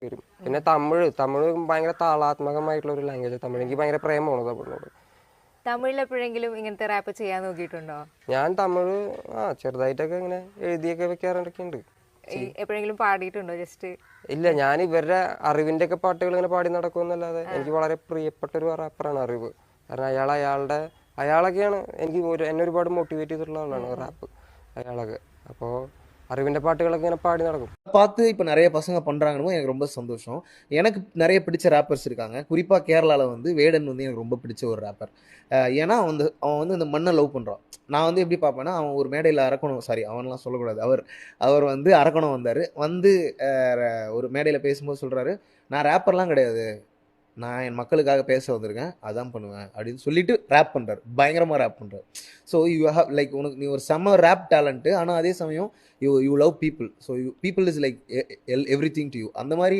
വരും. പിന്നെ തമിഴ് ഭയങ്കര താളാത്മകമായിട്ടുള്ള ഒരു ലാംഗ്വേജ്. തമിഴ് എനിക്ക് ഭയങ്കര പ്രേമമാണ് തമിഴിനോട്. തമിഴിൽ എപ്പോഴെങ്കിലും ഇങ്ങനത്തെ റാപ്പ് ചെയ്യാൻ നോക്കിയിട്ടുണ്ടോ? ഞാൻ തമിഴ് ചെറുതായിട്ടൊക്കെ ഇങ്ങനെ എഴുതിയൊക്കെ വെക്കാറൊക്കെ ഉണ്ട്. എപ്പോഴെങ്കിലും പാടിയിട്ടുണ്ടോ ജസ്റ്റ്? ഇല്ല, ഞാൻ ഇവരുടെ അറിവിൻ്റെ ഒക്കെ പാട്ടുകൾ ഇങ്ങനെ പാടി നടക്കുമെന്നല്ലാതെ എനിക്ക് വളരെ പ്രിയപ്പെട്ട ഒരു റാപ്പറാണ് അറിവ്. കാരണം അയാളൊക്കെയാണ് എന്നെ ഒരുപാട് മോട്ടിവേറ്റ് ചെയ്തിട്ടുള്ള ആളാണ് റാപ്പ് അയാളൊക്കെ. അപ്പോൾ അറിവിൻ്റെ பாட்டுகளൊക്കെ இങ്ങനെ பாடி நடக்கும். பார்த்து இப்போ நிறைய பசங்க பண்ணுறாங்கன்னு எனக்கு ரொம்ப சந்தோஷம். எனக்கு நிறைய பிடிச்ச ரேப்பர்ஸ் இருக்காங்க. குறிப்பாக கேரளாவில் வந்து வேடன் வந்து எனக்கு ரொம்ப பிடிச்ச ஒரு ரேப்பர். ஏன்னா அவன் வந்து இந்த மண்ணை லவ் பண்ணுறான். நான் வந்து எப்படி பார்ப்பேன்னா, அவன் ஒரு மேடையில் அரக்கணும், சாரி அவன்லாம் சொல்லக்கூடாது, அவர் வந்து அரக்கணும் வந்தார். வந்து ஒரு மேடையில் பேசும்போது சொல்கிறாரு, நான் ரேப்பர்லாம் கிடையாது, நான் என் மக்களுக்காக பேச வந்திருக்கேன், அதான் பண்ணுவேன் அப்படின்னு சொல்லிட்டு ரேப் பண்ணுறாரு. பயங்கரமாக ரேப் பண்ணுறாரு. ஸோ யூ ஹேவ் லைக் உனக்கு நீ ஒரு செம்ம ரேப் டேலண்ட்டு, ஆனால் அதே சமயம் you love people. So people is like every thing to you. அந்த மாதிரி